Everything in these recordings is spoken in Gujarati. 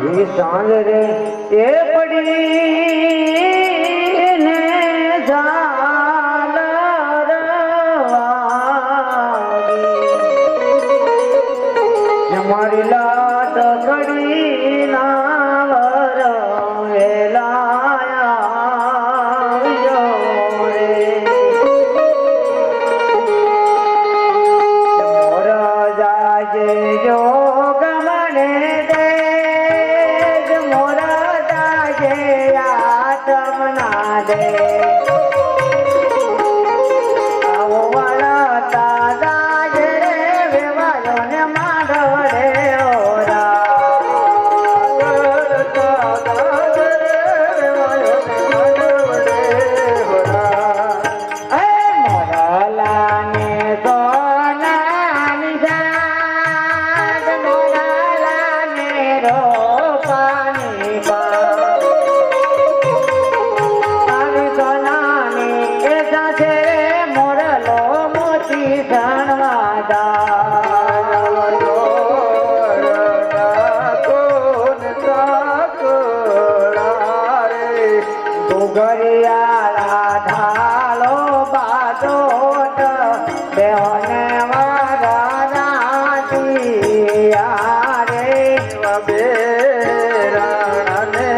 ઈ સાંજ રે એ પડી ને ઝાલર વાગી મારી લાટ ઘડી નાવર વેલાયા રે મોર જાજે જો ગમણે દે મોર જાજે આતમના દે આવો વાળા તાજા જે વેવાયો ને માંડવડે ઓરા ઘરિયાળા ઢાલો બાજોટ બેહોને વારાતિયા રે બેરાણે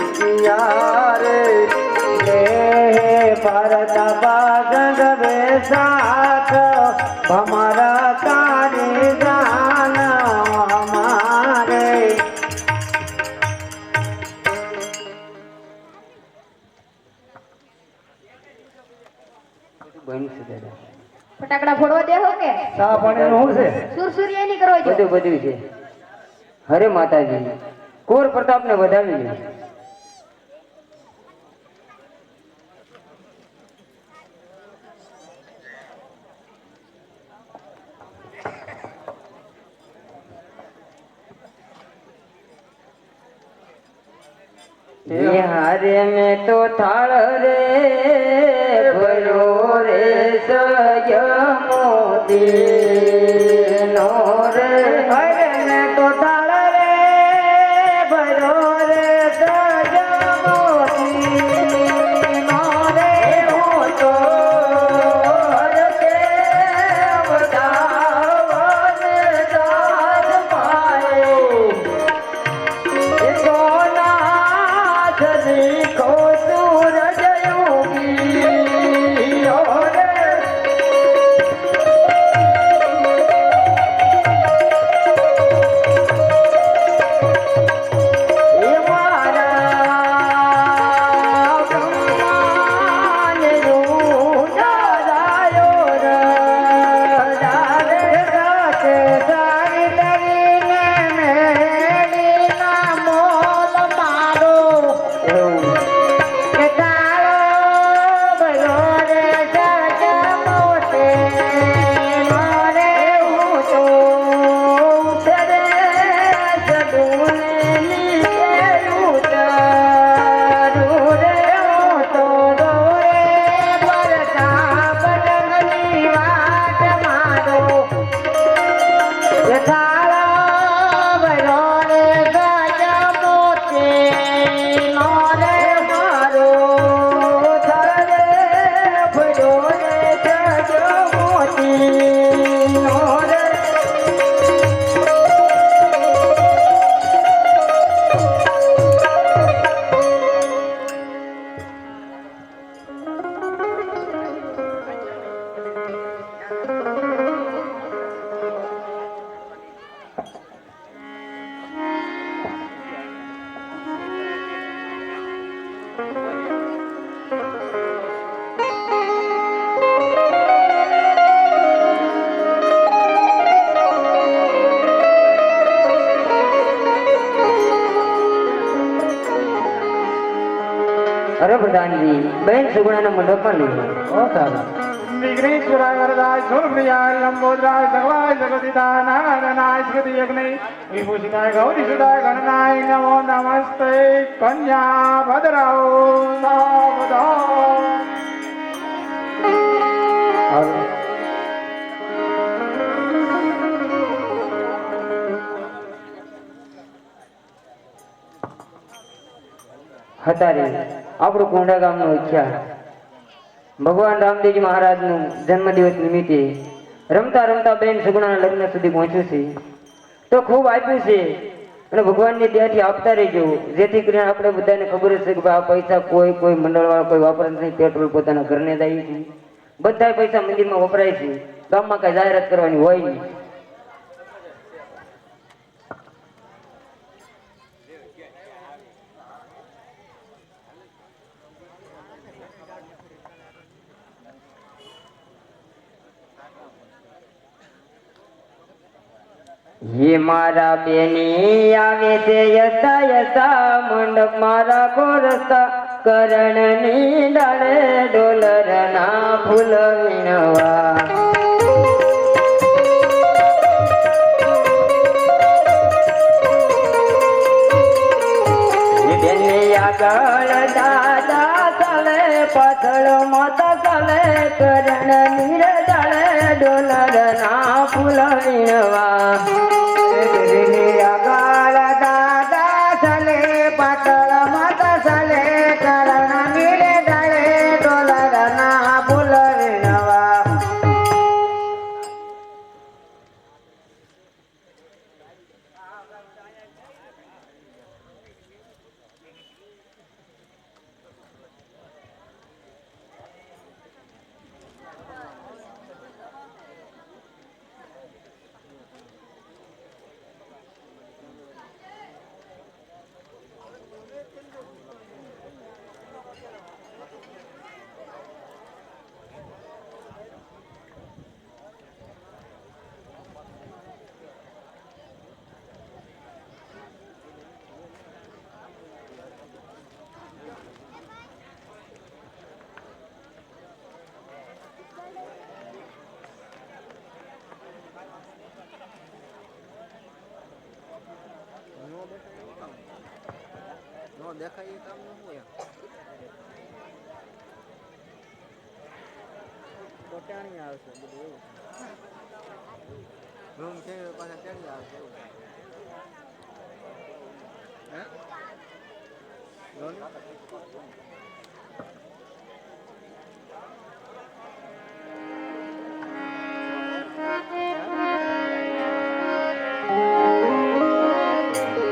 બેરાતિયા રે લે ભરત બાગંદ બેસાથ ભમર તારી જાન અમારે ફટાકડા ફોડવા દેહો કે સા પાણી નું છે સુરસુરિયા ની કરો છો બધું છે હરે માતાજી કોર પ્રતાપ ને વધાવી લે હારે મેં તો થાળ રે ભરો રે સજમોતી નો રે હારે મેં તો થાળ રે ભરો રે સજમોતી નો રે હું તો હરકે વધાવન દાદ પાયો देखो सूरज योगी और ये मारा ब्रह्मान रूजायो राधे राधे सारी लगी मेरी ना मोल मारो अरे प्रधान जी बहन सुगुणा मंडप पर नहीं बहुत सारा विघ्नेश्वराय वरदाय सूर्यप्रियाय लंबोदराय भगवाय जगदिदानाय श्रुति यज्ञ विभूषिताय गौरीसुताय गणनाय नमो नमस्ते कन्या भद्राओ सावधा ખતારી આપણું કોંઢા ગામનો ઈચ્છા ભગવાન રામદેવજી મહારાજનું જન્મદિવસ નિમિત્તે રમતા રમતા બેન સુગુણાના લગ્ન સુધી પહોંચ્યું છે તો ખૂબ આપ્યું છે અને ભગવાનની દયાથી આપતા રહેજો જેથી કરીને આપણે બધાને ખબર હશે કે ભાઈ આ પૈસા કોઈ મંડળવાળા કોઈ વાપરતા નહીં પેટ્રોલ પોતાના ઘરને જાય છે બધા પૈસા મંદિરમાં વપરાય છે ગામમાં કઈ જાહેરાત કરવાની હોય નહીં ये मारा बेनी आवे ते यसा यसा मंडप मारा कोरसा करण नी डाले डोलर ना फूल वीणवा बेनी આગળ દાદા ચાલે પાછળ માતા ચાલે કરણ ની ડાલે ડોલર ના ફૂલ વીણવા દેખાય એ કામ નું હોય કોટાણી આવશે બધું એવું રૂમ છે પાછા ચડી આવશે એવું હે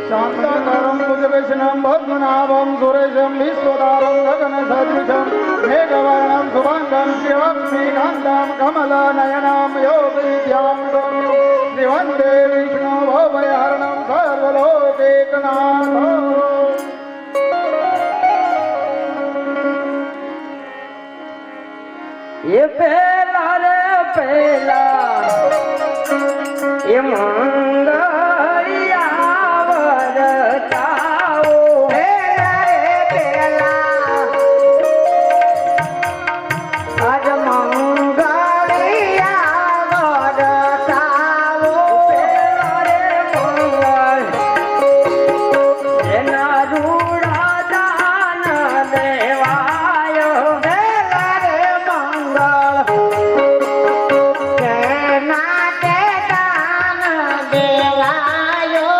शांताकारं भुजगशनं पद्मनाभं सुरेशं विश्वदारं गगनसदृशं मेघवर्णं शुभाङ्गं शिवलक्ष्मीकान्तं कमलनयनं योगविद्यां श्रीवन्दे विष्णु भवभयहरणं सर्वलोकैकनाथं ये पहला रे पहला ये मंगलिया वरताओ पहला रे पहला आज मंगलिया वरताओ पहला रे मंगल एना रूड़ा दान देवायो पहला रे मंगल ના કે દાન દેવાયો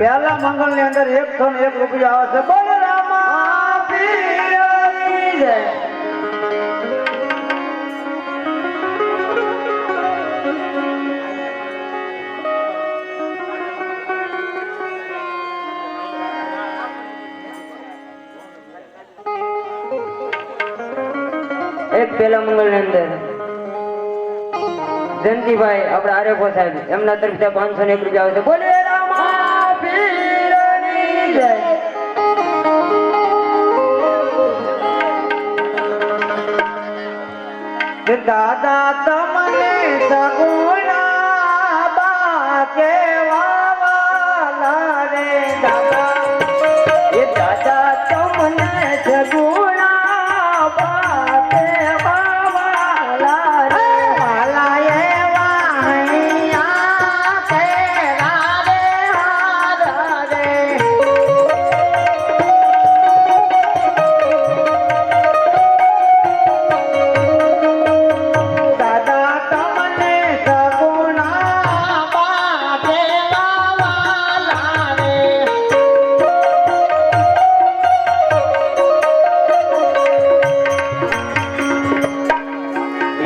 પહેલા મંગળ ની અંદર 101 રૂપિયા આવે છે. બોલ રામા પીરની જય. એક પેલા મંગળ ની અંદર જયંતિભાઈ આપણા આરેફો સાહેબ એમના તરફથી 501 રૂપિયા આવે છે. બોલે રામા પીરની જય. દાદા તમને સગુણા બા કેવા વાલા રે દાદા. એ દાદા તમને જગુણા બાપે બાવાલા રે. વાલા એવા હૈયા તેરા રે હારા રે. દાદા તમને સગુણા બા કેવા વાલા રે.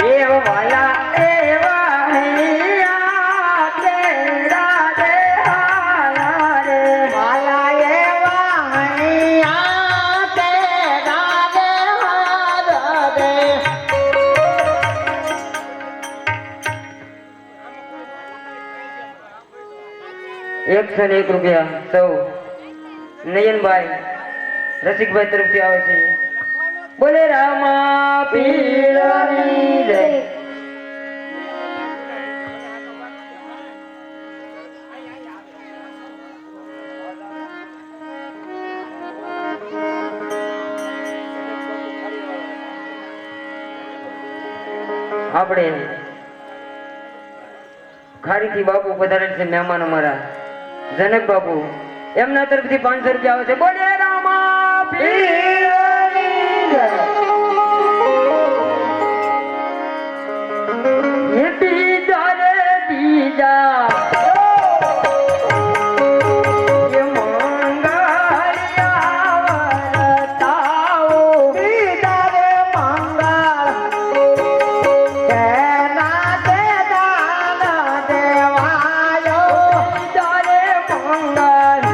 એવા વાલા એવા હૈયા તેરા રે હાલા રે. વાલા એવા હૈયા તેરા રે હારા રે. 101 રૂપિયા સૌ નયનભાઈ રસિકભાઈ તરફથી આવે છે. બોલે રામા પીરની જય. આપણે ખારીથી બાપુ પધારેલ છે મહેમાન અમારા જનક બાપુ એમના તરફથી 500 રૂપિયા આવે છે. બોલે રામા પીરની જય. એ બીજા રે બીજા એ મંગળિયા વરતાઓ. બીજા રે મંગળ તેના તે દાન દેવાયો. બીજા રે મંગળ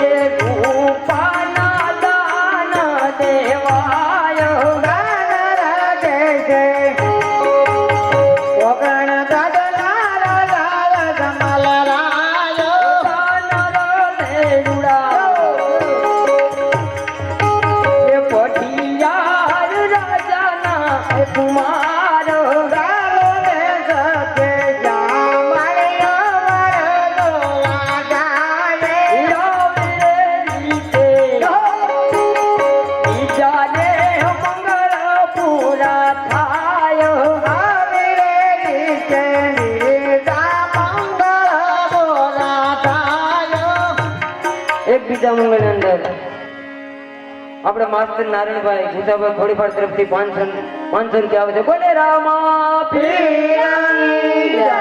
એ રૂપાના દાન દેવાય. એ પઠિયાર રાજાના કુમાર ગાલો ને સકે એક બીજા મંગળ અંદર આપણે માસ્ટર નારાયણભાઈ ગુજાભાઈ ખોડીફાળ તરફથી 500 રૂપિયા આવે છે. બોલે રામા પીરની જય.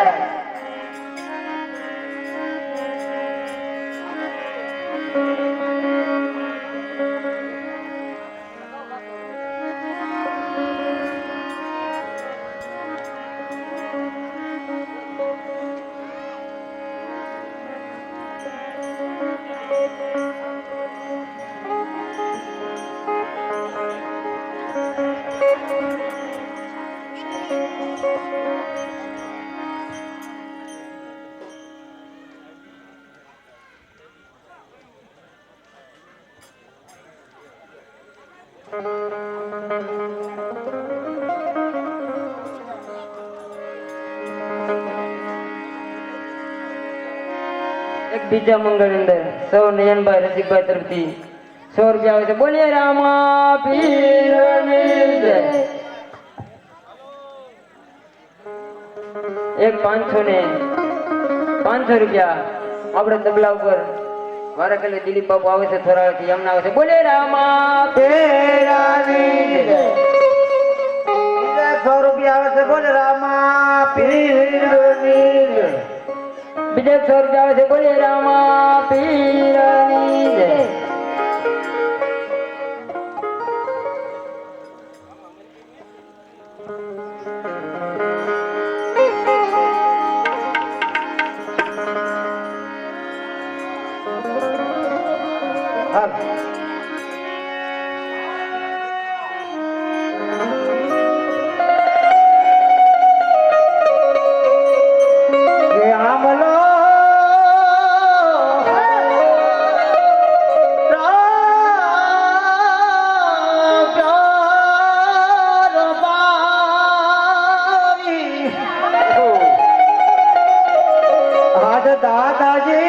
એક બીજા મંગળ અંદર સૌ નયનભાઈ રસિકભાઈ તરફથી 100 રૂપિયા આવે છે. બોલીએ રામા પીરની જય. એક 500 રૂપિયા આપણે તબલા ઉપર વારાકલી દિલીપ બાપુ આવે છે થોરાળથી એમના આવે છે. બોલે રામા પીરની જય. બીજા 100 રૂપિયા આવે છે. બોલ રામા પીરની જય. બીજા 100 રૂપિયા આવે છે બોલે રામા પીરની જય હાલ. કે આમલો પ્યાર પાવી આજ દાદાજી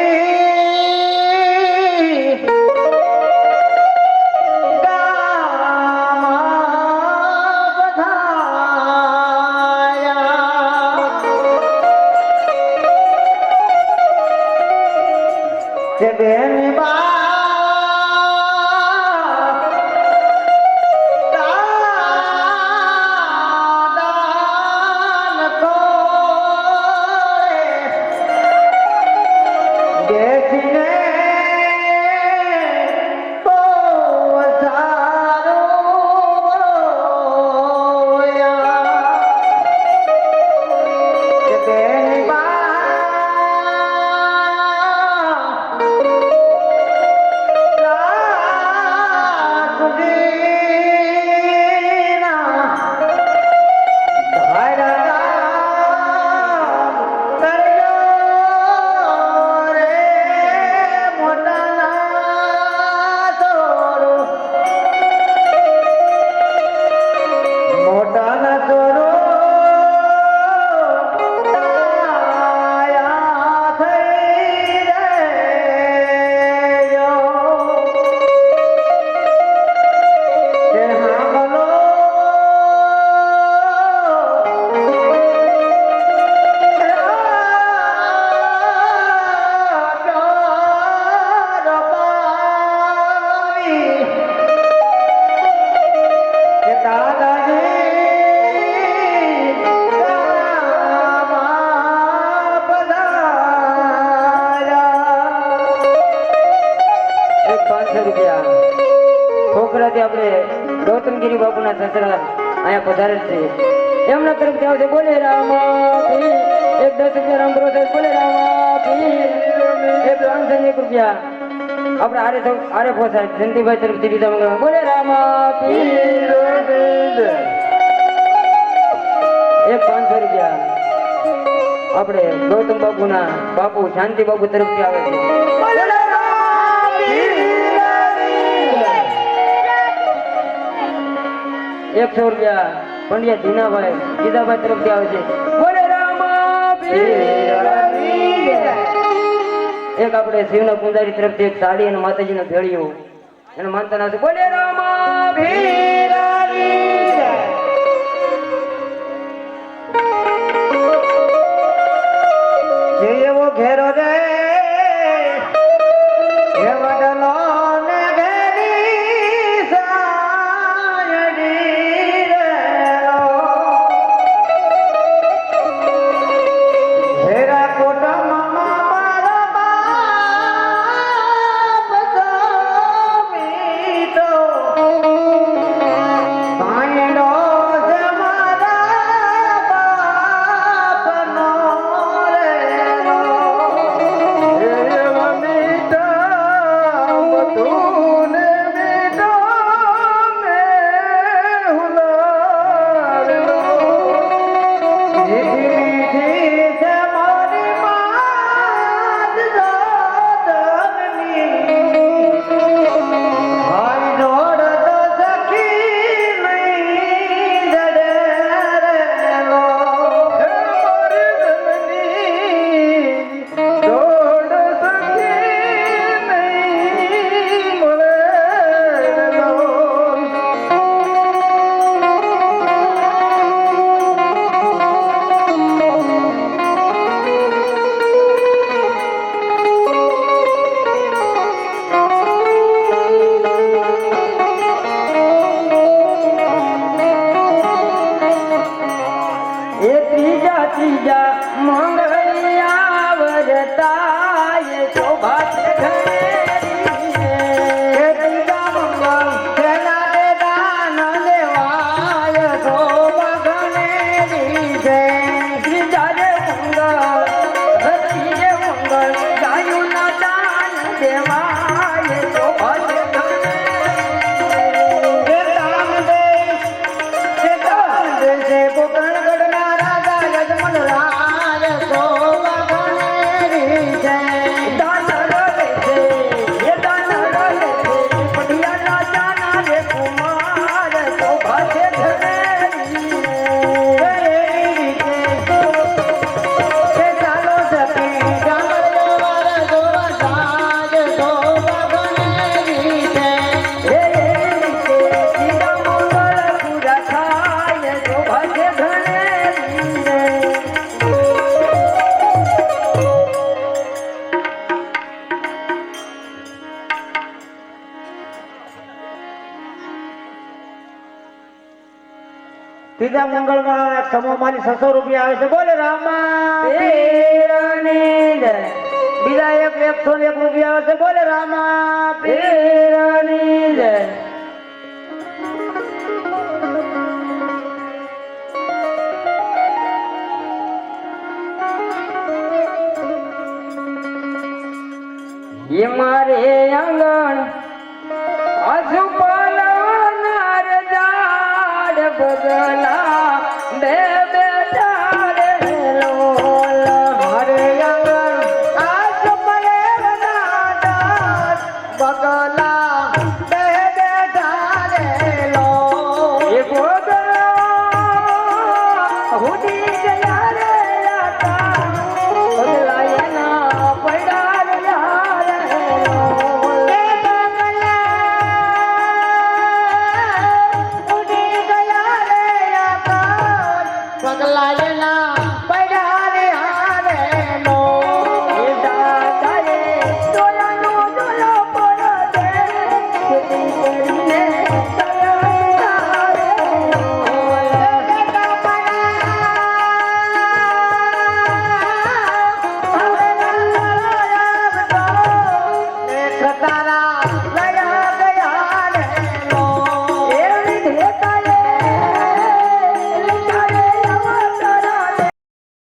ગામમાં પધાર્યા. કે બેની બા દાદાન કોરે બેસીને બહુ સારું બોલ્યા. કે બેની બા છોકરાથી આપણે ગૌતમગીરી બાપુના સસરા અહીંયા પધારે છે એમના તરફથી આવશે બોલે રામા પીર. એક 10 રૂપિયા રામ પ્રોસેસ બોલે રામા પીર. એક 501 રૂપિયા આપણે આરે પોસાય જયંતિભાઈ તરફથી દીધા મંગળ બોલે રામા પીર. એક 500 રૂપિયા આપણે ગૌતમ બાપુના બાપુ શાંતિ બાપુ તરફથી આવે છે. એક 100 રૂપિયા પંડ્યા જીનાભાઈ ગીતાભાઈ તરફથી આવે છે બોલે રામા પીર. એક આપણે શિવના પૂંજારી તરફથી એક સાડી અને માતાજીનો ભેળિયો એને માનતા આવશે બોલે રામા પીર. જે એવો ઘેરો રે હે વડલો ને ઘેરી સાયડી રેલો. ઘેરા કોટમાં મારા બાપ મીઠો સાયડો છે મારા બાપનો રેલો. ત્રીજા મંગળિયા જતા એ શોભા છે ઘરેરી હે ત્રીજા મંગળ તેના તે દાન દેવાય શોભા ઘનેરી છે. ત્રીજા રે મંગળ ત્રીજે મંગળ ગાયુના દાન દેવાય શોભા છે હે તામ દે છે પોકરણગઢના રાજા યજમન રાય શોભા ઘનેરી છે. દાન રલે છે એ દાન રલે છે પઢિયાના જાના રે કુમાર શોભા છે ઘરેરી હે ચાલો સખી ડામર જોવાર જોવા જાય શોભા ઘનેરી છે. હે સીતા મંગળ પૂરા થાય શોભા છે ઘરેરી ત્રીજા મંગળમાં સમો મારી 600 રૂપિયા આવે છે. બોલે રામા પીરની જય બીજા એક 101 રૂપિયા આવે છે. બોલે રામા પીરની જય ये मारे आंगण आजुपालना रजाड़ बगला बे बेटा रे लोला મારે આંગણ આજ મળે નાદાર બગલા બે બેઠા રે લો. ये गोदला हुडी गया रे लाता बगला ये ना पड़ा रे यार એ બગલા ઉડી ગયા રે આકાશ. પગલા એના